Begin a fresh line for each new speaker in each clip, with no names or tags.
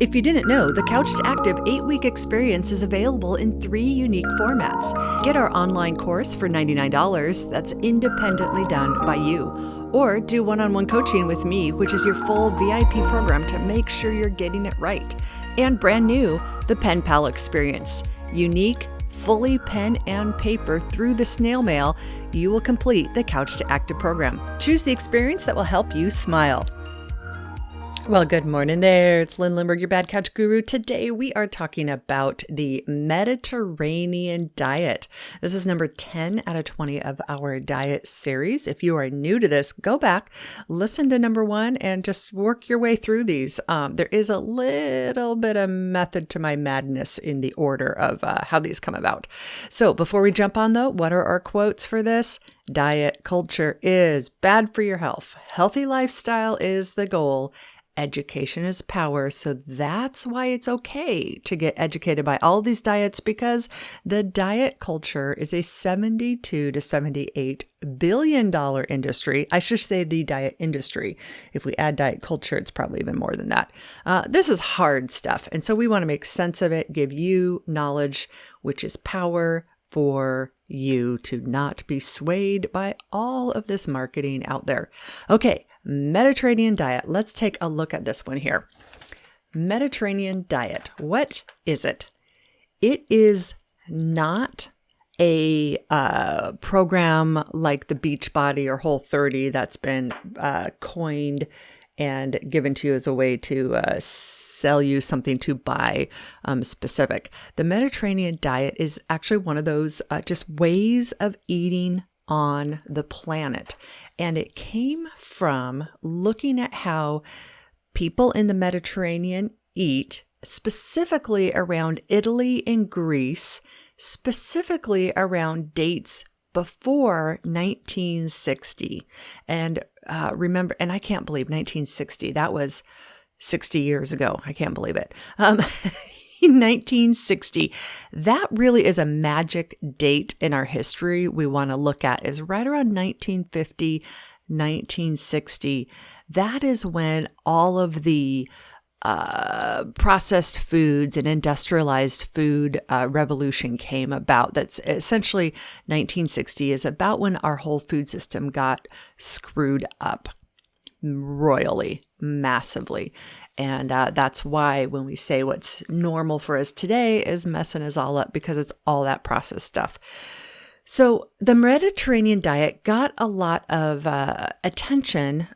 If you didn't know, the Couch to Active 8-week experience is available in 3 unique formats. Get our online course for $99 that's independently done by you. Or do one-on-one coaching with me, which is your full VIP program to make sure you're getting it right. And brand new, the Pen Pal experience. Unique, fully pen and paper through the snail mail, you will complete the Couch to Active program. Choose the experience that will help you smile. Well, good morning there. It's Lynn Lindberg, your Bad Couch Guru. Today we are talking about the Mediterranean diet. This is number 10 out of 20 of our diet series. If you are new to this, go back, listen to number 1, and just work your way through these. There is a little bit of method to my madness in the order of how these come about. So before we jump on though, what are our quotes for this? Diet culture is bad for your health. Healthy lifestyle is the goal. Education is power. So that's why it's okay to get educated by all these diets, because the diet culture is a $72 to $78 billion industry. I should say the diet industry. If we add diet culture, it's probably even more than that. This is hard stuff. And so we want to make sense of it, give you knowledge, which is power for you to not be swayed by all of this marketing out there. Okay. Mediterranean diet. Let's take a look at this one here. Mediterranean diet. What is it? It is not a program like the Beachbody or Whole30 that's been coined and given to you as a way to sell you something to buy specific. The Mediterranean diet is actually one of those just ways of eating on the planet. And it came from looking at how people in the Mediterranean eat, specifically around Italy and Greece, specifically around dates before 1960. And remember, and I can't believe 1960, that was 60 years ago. I can't believe it. 1960. That really is a magic date in our history we want to look at, is right around 1950, 1960. That is when all of the processed foods and industrialized food revolution came about. That's essentially 1960 is about when our whole food system got screwed up royally, massively. And that's why when we say what's normal for us today is messing us all up, because it's all that processed stuff. So the Mediterranean diet got a lot of attention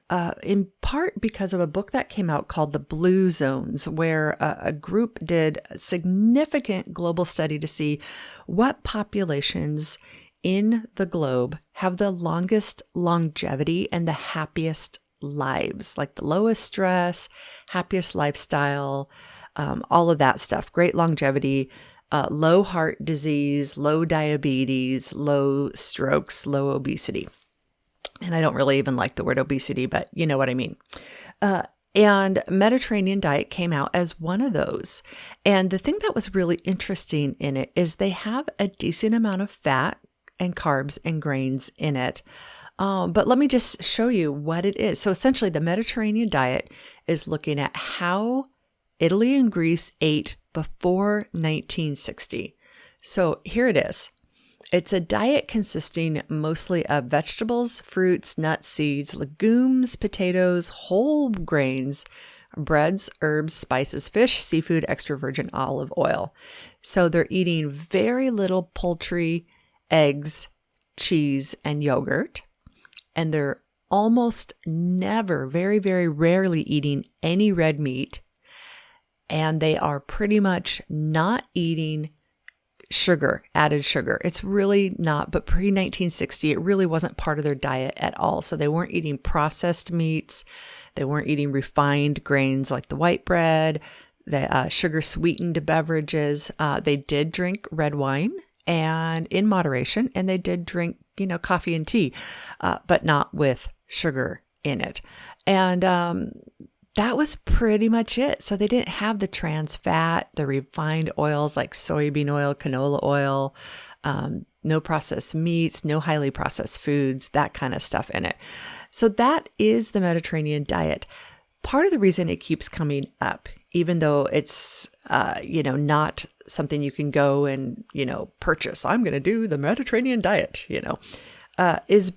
in part because of a book that came out called The Blue Zones, where a group did a significant global study to see what populations in the globe have the longest longevity and the happiest lives, like the lowest stress, happiest lifestyle, all of that stuff, great longevity, low heart disease, low diabetes, low strokes, low obesity. And I don't really even like the word obesity, but you know what I mean. And Mediterranean diet came out as one of those. And the thing that was really interesting in it is they have a decent amount of fat and carbs and grains in it. But let me just show you what it is. So essentially the Mediterranean diet is looking at how Italy and Greece ate before 1960. So here it is. It's a diet consisting mostly of vegetables, fruits, nuts, seeds, legumes, potatoes, whole grains, breads, herbs, spices, fish, seafood, extra virgin olive oil. So they're eating very little poultry, eggs, cheese, and yogurt. And they're almost never, very, very rarely eating any red meat. And they are pretty much not eating sugar, added sugar. It's really not, but pre-1960, it really wasn't part of their diet at all. So they weren't eating processed meats. They weren't eating refined grains like the white bread, the sugar sweetened beverages. They did drink red wine and in moderation, and they did drink, coffee and tea, but not with sugar in it. And that was pretty much it. So they didn't have the trans fat, the refined oils like soybean oil, canola oil, no processed meats, no highly processed foods, that kind of stuff in it. So that is the Mediterranean diet. Part of the reason it keeps coming up even though it's, not something you can go and, purchase. I'm going to do the Mediterranean diet, is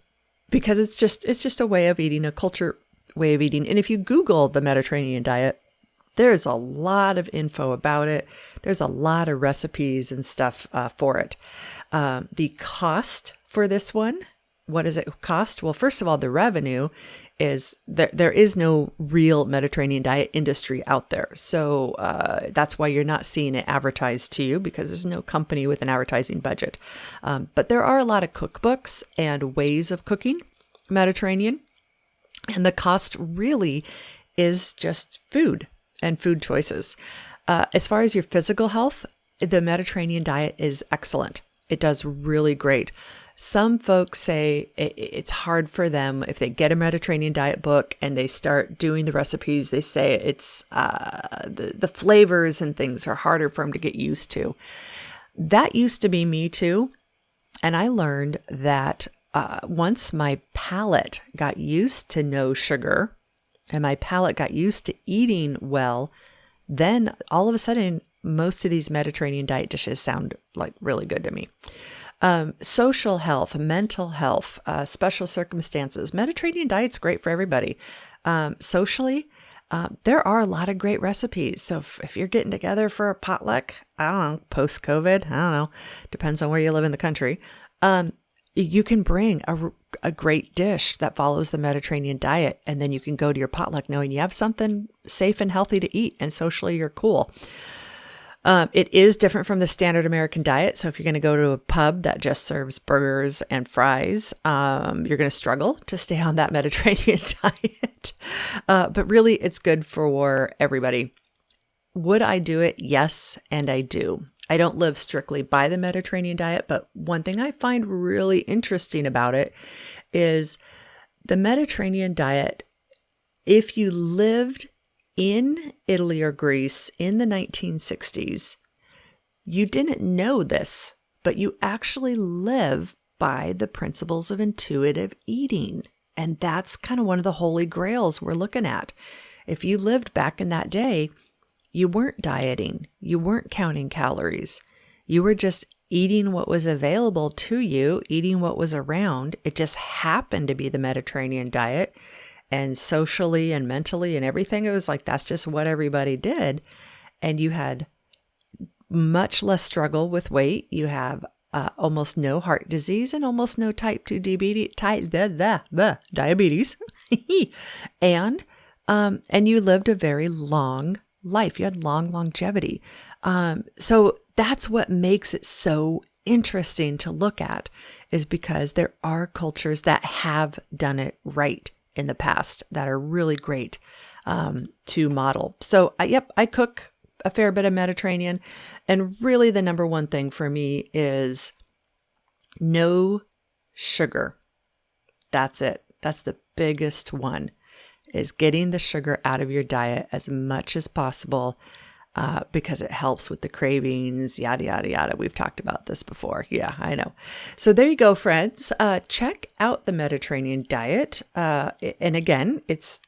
because it's just a way of eating, a culture way of eating. And if you Google the Mediterranean diet, there's a lot of info about it. There's a lot of recipes and stuff for it. The cost for this one, what does it cost? Well, first of all, the revenue is there is no real Mediterranean diet industry out there. So that's why you're not seeing it advertised to you, because there's no company with an advertising budget. But there are a lot of cookbooks and ways of cooking Mediterranean. And the cost really is just food and food choices. As far as your physical health, the Mediterranean diet is excellent. It does really great. Some folks say it's hard for them if they get a Mediterranean diet book and they start doing the recipes. They say it's the flavors and things are harder for them to get used to. That used to be me too. And I learned that once my palate got used to no sugar and my palate got used to eating well, then all of a sudden, most of these Mediterranean diet dishes sound like really good to me. Social health, mental health, special circumstances. Mediterranean diet's great for everybody. Socially, there are a lot of great recipes. So if you're getting together for a potluck, I don't know, post-COVID, I don't know, depends on where you live in the country, you can bring a great dish that follows the Mediterranean diet, and then you can go to your potluck knowing you have something safe and healthy to eat, and socially you're cool. It is different from the standard American diet. So if you're going to go to a pub that just serves burgers and fries, you're going to struggle to stay on that Mediterranean diet. But really, it's good for everybody. Would I do it? Yes, and I do. I don't live strictly by the Mediterranean diet, but one thing I find really interesting about it is the Mediterranean diet. If you lived in Italy or Greece in the 1960s, you didn't know this, but you actually live by the principles of intuitive eating. And that's kind of one of the holy grails we're looking at. If you lived back in that day, you weren't dieting, you weren't counting calories, you were just eating what was available to you, eating what was around. It just happened to be the Mediterranean diet. And socially and mentally and everything, it was like, that's just what everybody did. And you had much less struggle with weight. You have almost no heart disease and almost no type 2 diabetes. And you lived a very long life. You had long longevity. So that's what makes it so interesting to look at, is because there are cultures that have done it right in the past that are really great to model. So I cook a fair bit of Mediterranean, and really the number one thing for me is no sugar. That's it. That's the biggest one, is getting the sugar out of your diet as much as possible, because it helps with the cravings, yada, yada, yada. We've talked about this before. Yeah, I know. So there you go, friends. Check out the Mediterranean diet. And again, it's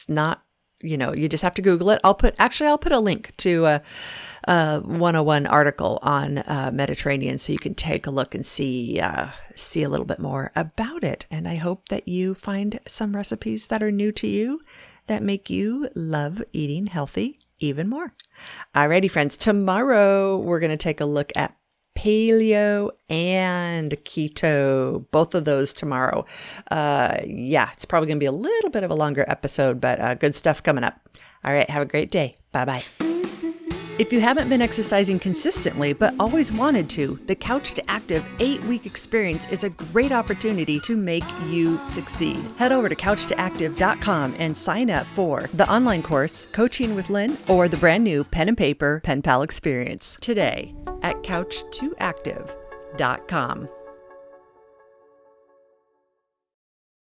not, you just have to Google it. I'll put a link to a 101 article on Mediterranean, so you can take a look and see a little bit more about it. And I hope that you find some recipes that are new to you that make you love eating healthy even more. Alrighty, friends. Tomorrow, we're going to take a look at paleo and keto, both of those tomorrow. It's probably going to be a little bit of a longer episode, but good stuff coming up. All right. Have a great day. Bye-bye. If you haven't been exercising consistently but always wanted to, the Couch to Active 8-week experience is a great opportunity to make you succeed. Head over to couchtoactive.com and sign up for the online course, Coaching with Lynn, or the brand new pen and paper Pen Pal experience today at couchtoactive.com.